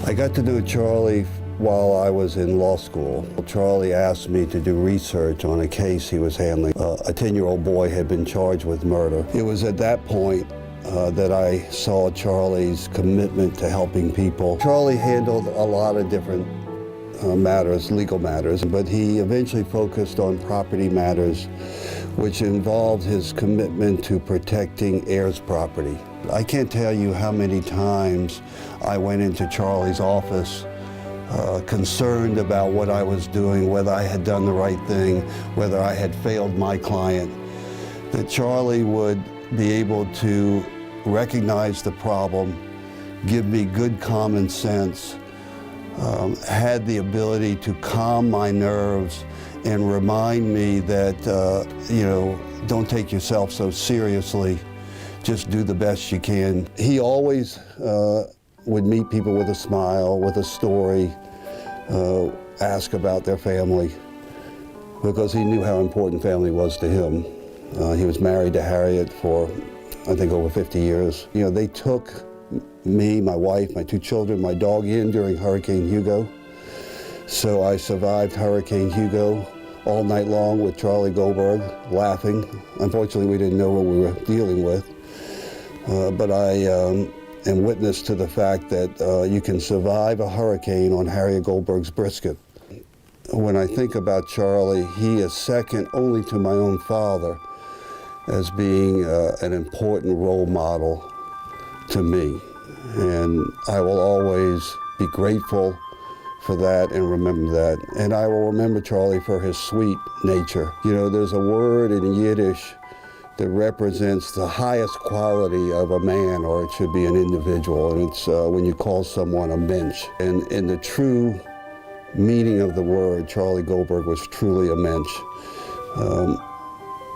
I got to know Charlie while I was in law school. Charlie asked me to do research on a case he was handling. A 10-year-old boy had been charged with murder. It was at that point that I saw Charlie's commitment to helping people. Charlie handled a lot of different matters, legal matters, but he eventually focused on property matters, which involved his commitment to protecting heirs' property. I can't tell you how many times I went into Charlie's office concerned about what I was doing, whether I had done the right thing, whether I had failed my client, that Charlie would be able to recognize the problem, give me good common sense, had the ability to calm my nerves and remind me that, don't take yourself so seriously, just do the best you can. He always would meet people with a smile, with a story, ask about their family, because he knew how important family was to him. He was married to Harriet for, I think, over 50 years. They took me, my wife, my 2 children, my dog in during Hurricane Hugo. So I survived Hurricane Hugo all night long with Charlie Goldberg, laughing. Unfortunately, we didn't know what we were dealing with. But I am witness to the fact that you can survive a hurricane on Harriet Goldberg's brisket. When I think about Charlie, he is second only to my own father as being an important role model to me. And I will always be grateful for that and remember that. And I will remember Charlie for his sweet nature. There's a word in Yiddish that represents the highest quality of a man, or it should be an individual, and it's when you call someone a mensch. And in the true meaning of the word, Charlie Goldberg was truly a mensch.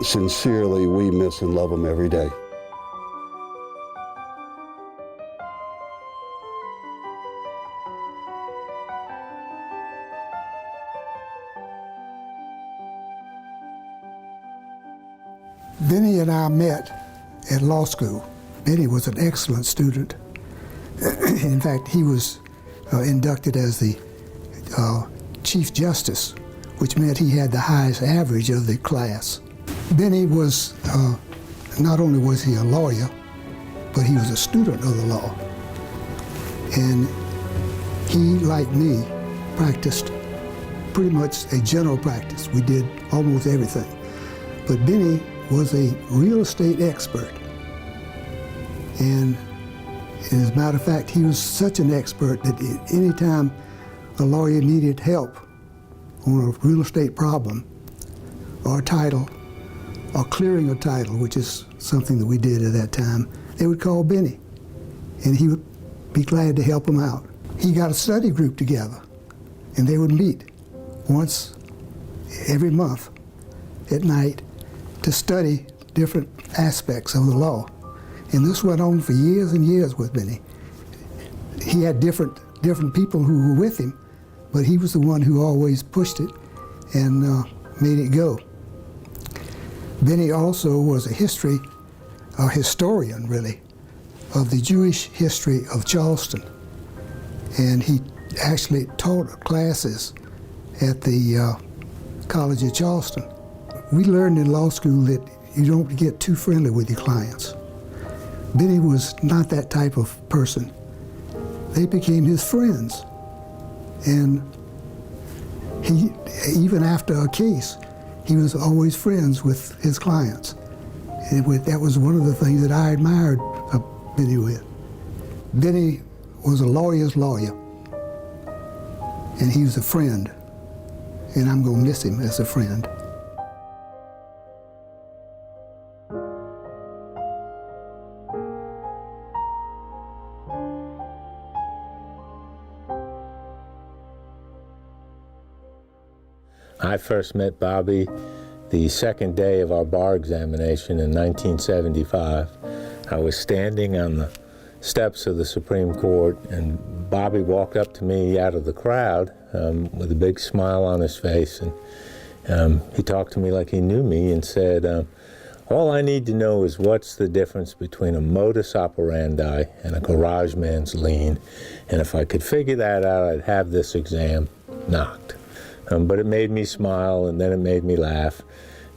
Sincerely, we miss and love him every day. Benny and I met at law school. Benny was an excellent student. In fact, he was inducted as the Chief Justice, which meant he had the highest average of the class. Benny was, not only was he a lawyer, but he was a student of the law. And he, like me, practiced pretty much a general practice. We did almost everything. But Benny was a real estate expert. And as a matter of fact, he was such an expert that any time a lawyer needed help on a real estate problem or a title or clearing a title, which is something that we did at that time, they would call Benny, and he would be glad to help them out. He got a study group together, and they would meet once every month at night to study different aspects of the law. And this went on for years and years with Benny. He had different people who were with him, but he was the one who always pushed it and made it go. Benny also was a historian really, of the Jewish history of Charleston. And he actually taught classes at the College of Charleston. We learned in law school that you don't get too friendly with your clients. Benny was not that type of person. They became his friends. And he, even after a case, he was always friends with his clients. And that was one of the things that I admired Benny with. Benny was a lawyer's lawyer, and he was a friend. And I'm going to miss him as a friend. I first met Bobby the second day of our bar examination in 1975. I was standing on the steps of the Supreme Court, and Bobby walked up to me out of the crowd with a big smile on his face, and he talked to me like he knew me and said, All I need to know is what's the difference between a modus operandi and a garage man's lien. And if I could figure that out, I'd have this exam knocked. But it made me smile, and then it made me laugh.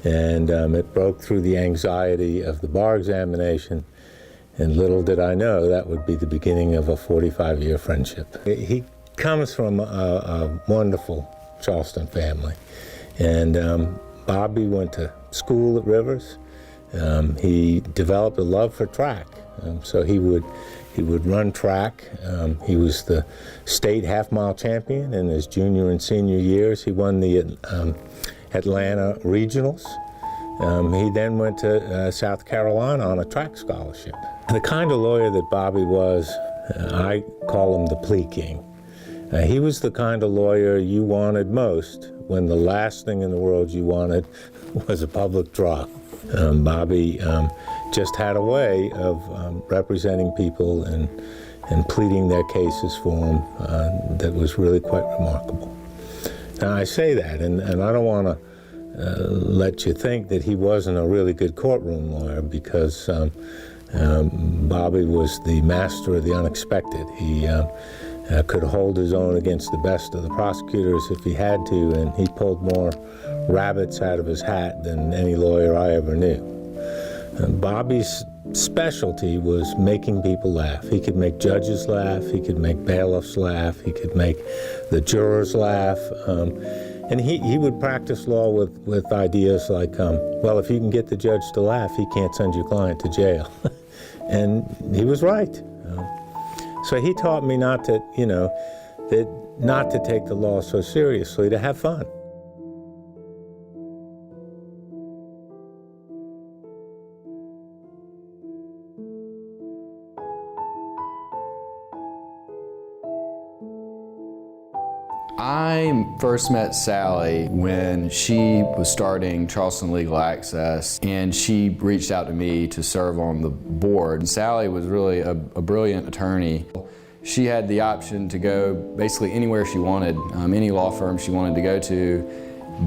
And it broke through the anxiety of the bar examination. And little did I know that would be the beginning of a 45-year friendship. He comes from a wonderful Charleston family. And Bobby went to school at Rivers. He developed a love for track. So he would run track. He was the state half-mile champion in his junior and senior years. He won the Atlanta regionals. He then went to South Carolina on a track scholarship. The kind of lawyer that Bobby was, I call him the plea king. He was the kind of lawyer you wanted most when the last thing in the world you wanted was a public trial. Bobby just had a way of representing people and pleading their cases for them that was really quite remarkable. Now I say that, and I don't want to let you think that he wasn't a really good courtroom lawyer, because Bobby was the master of the unexpected. He could hold his own against the best of the prosecutors if he had to, and he pulled more rabbits out of his hat than any lawyer I ever knew. Bobby's specialty was making people laugh. He could make judges laugh, he could make bailiffs laugh, he could make the jurors laugh. And he would practice law with ideas like, well, if you can get the judge to laugh, he can't send your client to jail. And he was right. So he taught me not to take the law so seriously, to have fun. I first met Sally when she was starting Charleston Legal Access, and she reached out to me to serve on the board. And Sally was really a brilliant attorney. She had the option to go basically anywhere she wanted, any law firm she wanted to go to,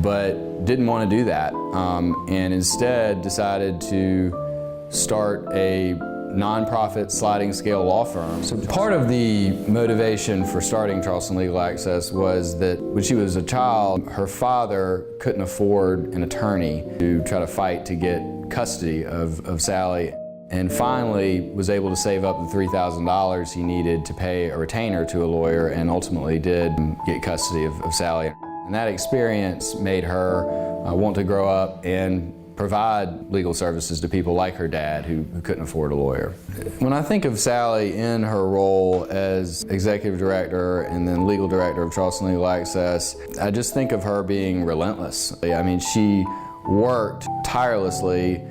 but didn't want to do that, and instead decided to start a nonprofit sliding scale law firm. So part of the motivation for starting Charleston Legal Access was that when she was a child, her father couldn't afford an attorney to try to fight to get custody of Sally, and finally was able to save up the $3,000 he needed to pay a retainer to a lawyer, and ultimately did get custody of Sally. And that experience made her want to grow up and provide legal services to people like her dad who couldn't afford a lawyer. When I think of Sally in her role as executive director and then legal director of Charleston Legal Access, I just think of her being relentless. I mean, she worked tirelessly,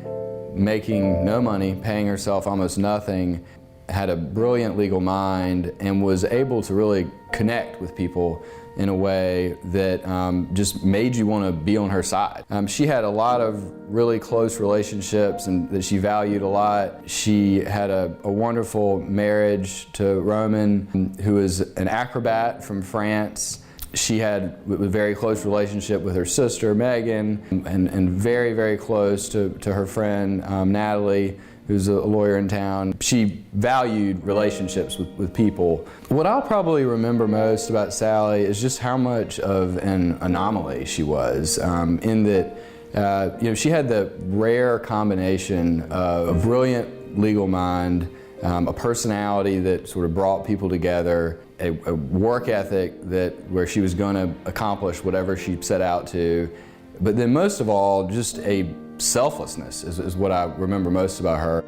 making no money, paying herself almost nothing, had a brilliant legal mind, and was able to really connect with people in a way that just made you want to be on her side. She had a lot of really close relationships and that she valued a lot. She had a wonderful marriage to Roman, who is an acrobat from France. She had a very close relationship with her sister, Megan, and very, very close to her friend, Natalie, who's a lawyer in town. She valued relationships with people. What I'll probably remember most about Sally is just how much of an anomaly she was, in that she had the rare combination of a brilliant legal mind, a personality that sort of brought people together, a work ethic where she was going to accomplish whatever she set out to, but then most of all, just a selflessness is what I remember most about her.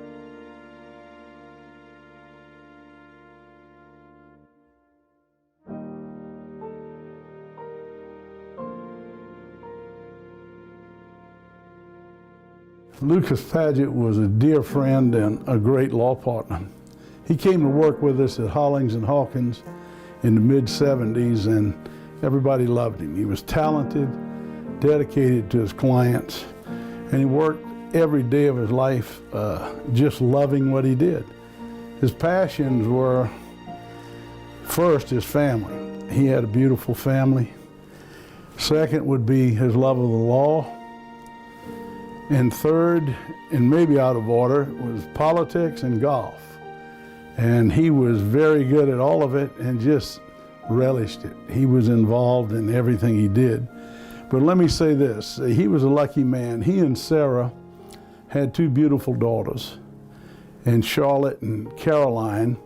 Lucas Paget was a dear friend and a great law partner. He came to work with us at Hollings and Hawkins in the mid-70s, and everybody loved him. He was talented, dedicated to his clients, and he worked every day of his life just loving what he did. His passions were, first, his family. He had a beautiful family. Second would be his love of the law. And third, and maybe out of order, was politics and golf. And he was very good at all of it and just relished it. He was involved in everything he did. But let me say this, he was a lucky man. He and Sarah had two beautiful daughters, and Charlotte and Caroline,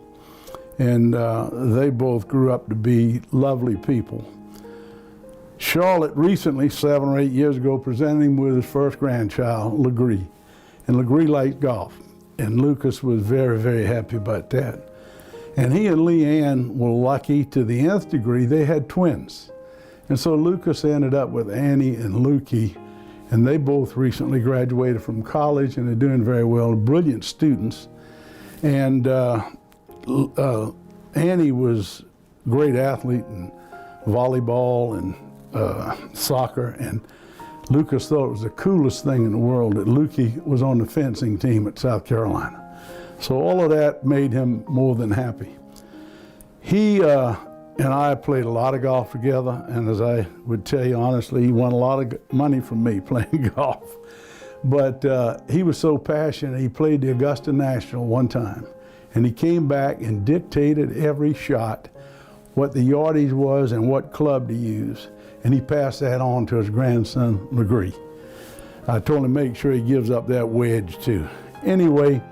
and they both grew up to be lovely people. Charlotte recently, 7 or 8 years ago, presented him with his first grandchild, Legree. And Legree liked golf. And Lucas was very, very happy about that. And he and Leanne were lucky to the nth degree. They had twins. And so Lucas ended up with Annie and Lukey, and they both recently graduated from college and are doing very well, brilliant students. And Annie was a great athlete in volleyball and soccer, and Lucas thought it was the coolest thing in the world that Lukey was on the fencing team at South Carolina. So all of that made him more than happy. He and I played a lot of golf together, and as I would tell you honestly, he won a lot of money from me playing golf. But he was so passionate, he played the Augusta National one time, and he came back and dictated every shot, what the yardage was and what club to use. And he passed that on to his grandson, Legree. I told him make sure he gives up that wedge too. Anyway,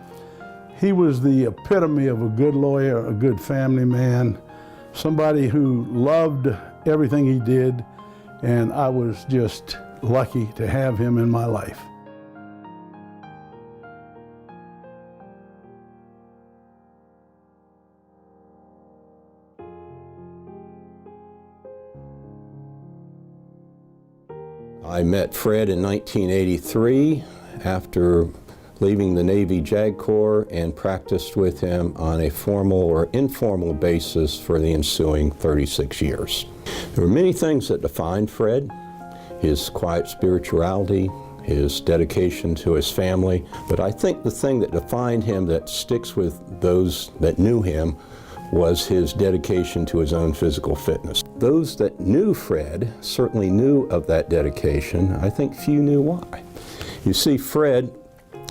he was the epitome of a good lawyer, a good family man, somebody who loved everything he did, and I was just lucky to have him in my life. I met Fred in 1983 after leaving the Navy JAG Corps and practiced with him on a formal or informal basis for the ensuing 36 years. There were many things that defined Fred: his quiet spirituality, his dedication to his family, but I think the thing that defined him that sticks with those that knew him was his dedication to his own physical fitness. Those that knew Fred certainly knew of that dedication. I think few knew why. You see, Fred,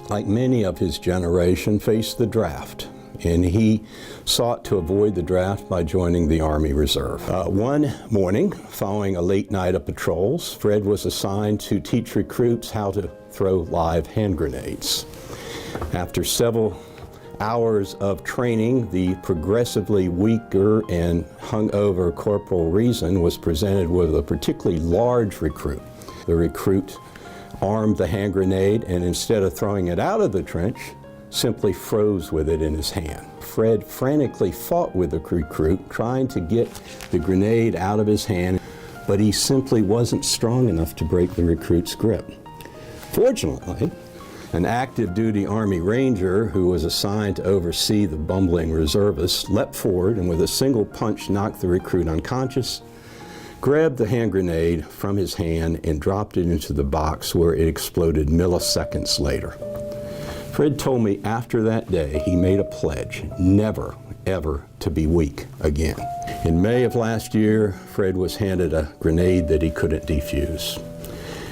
like many of his generation, faced the draft, and he sought to avoid the draft by joining the Army Reserve. One morning, following a late night of patrols, Fred was assigned to teach recruits how to throw live hand grenades. After several hours of training, the progressively weaker and hungover Corporal Reason was presented with a particularly large recruit. The recruit armed the hand grenade, and instead of throwing it out of the trench, simply froze with it in his hand. Fred frantically fought with the recruit, trying to get the grenade out of his hand, but he simply wasn't strong enough to break the recruit's grip. Fortunately, an active duty Army Ranger who was assigned to oversee the bumbling reservist leapt forward and with a single punch knocked the recruit unconscious, grabbed the hand grenade from his hand and dropped it into the box, where it exploded milliseconds later. Fred told me after that day he made a pledge never, ever to be weak again. In May of last year, Fred was handed a grenade that he couldn't defuse.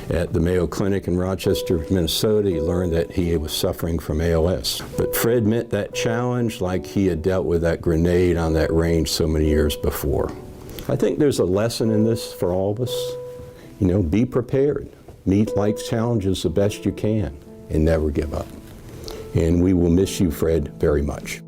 At the Mayo Clinic in Rochester, Minnesota, he learned that he was suffering from ALS. But Fred met that challenge like he had dealt with that grenade on that range so many years before. I think there's a lesson in this for all of us. You know, be prepared. Meet life's challenges the best you can and never give up. And we will miss you, Fred, very much.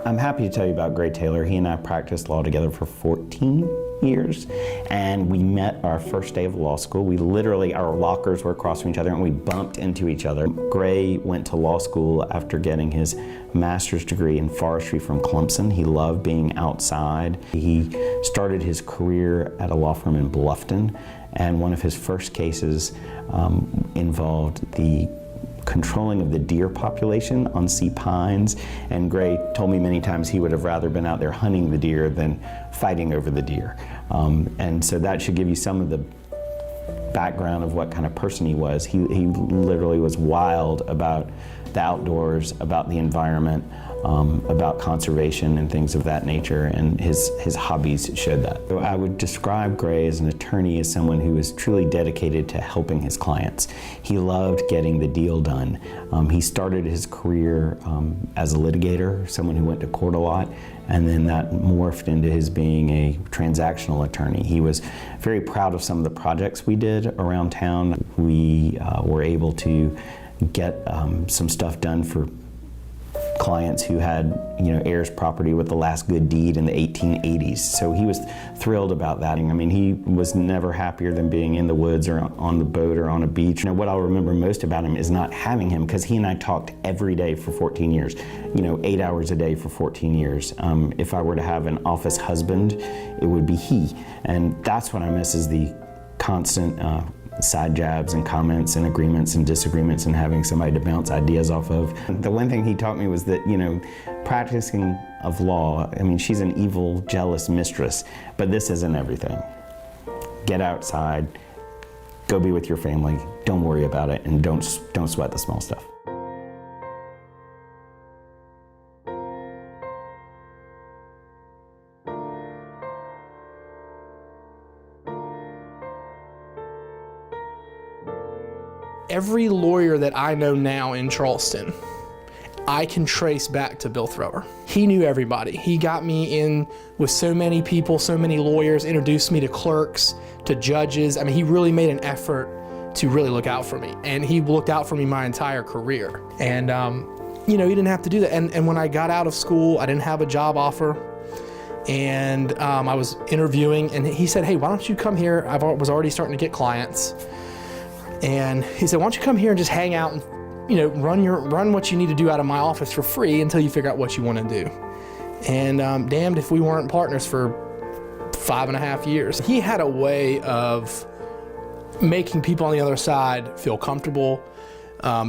I'm happy to tell you about Gray Taylor. He and I practiced law together for 14 years, and we met our first day of law school. We literally, our lockers were across from each other, and we bumped into each other. Gray went to law school after getting his master's degree in forestry from Clemson. He loved being outside. He started his career at a law firm in Bluffton, and one of his first cases involved the controlling of the deer population on Sea Pines, and Gray told me many times he would have rather been out there hunting the deer than fighting over the deer. And so that should give you some of the background of what kind of person he was. He literally was wild about the outdoors, about the environment, about conservation and things of that nature, and his hobbies showed that. So I would describe Gray as an attorney as someone who is truly dedicated to helping his clients. He loved getting the deal done. He started his career as a litigator, someone who went to court a lot, and then that morphed into his being a transactional attorney. He was very proud of some of the projects we did around town. We were able to get some stuff done for clients who had, heirs property with the last good deed in the 1880s. So he was thrilled about that. I mean, he was never happier than being in the woods or on the boat or on a beach. What I'll remember most about him is not having him, because he and I talked every day for 14 years, 8 hours a day for 14 years. If I were to have an office husband, it would be he. And that's what I miss, is the constant side jabs and comments and agreements and disagreements and having somebody to bounce ideas off of. The one thing he taught me was that, practicing of law, I mean, she's an evil, jealous mistress, but this isn't everything. Get outside, go be with your family, don't worry about it, and don't sweat the small stuff. Every lawyer that I know now in Charleston, I can trace back to Bill Thrower. He knew everybody. He got me in with so many people, so many lawyers, introduced me to clerks, to judges. I mean, he really made an effort to really look out for me. And he looked out for me my entire career. And, he didn't have to do that. And when I got out of school, I didn't have a job offer. And I was interviewing, and he said, hey, why don't you come here? I was already starting to get clients. And he said, why don't you come here and just hang out and, run what you need to do out of my office for free until you figure out what you want to do. And damned if we weren't partners for 5.5 years. He had a way of making people on the other side feel comfortable,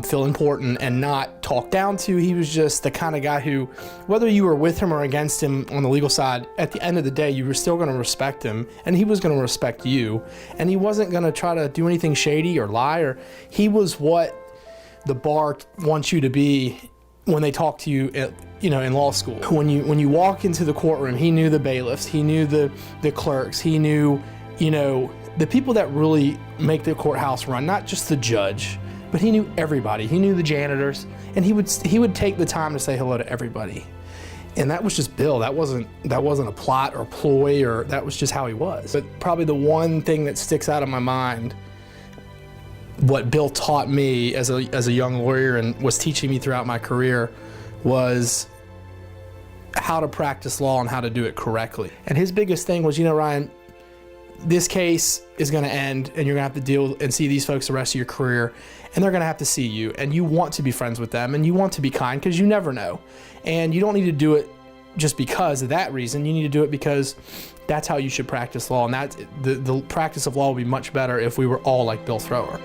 feel important, and not talked down to. He was just the kind of guy who, whether you were with him or against him on the legal side, at the end of the day, you were still going to respect him, and he was going to respect you, and he wasn't going to try to do anything shady or lie. He was what the bar wants you to be when they talk to you in law school. When you walk into the courtroom, he knew the bailiffs, he knew the clerks, he knew, the people that really make the courthouse run, not just the judge, but he knew everybody. He knew the janitors, and he would take the time to say hello to everybody. And that was just Bill. That wasn't a plot or ploy, or that was just how he was. But probably the one thing that sticks out of my mind, what Bill taught me as a young lawyer and was teaching me throughout my career, was how to practice law and how to do it correctly. And his biggest thing was, Ryan, this case is going to end, and you're going to have to deal and see these folks the rest of your career, and they're going to have to see you, and you want to be friends with them, and you want to be kind, because you never know. And you don't need to do it just because of that reason. You need to do it because that's how you should practice law, and the practice of law would be much better if we were all like Bill Thrower.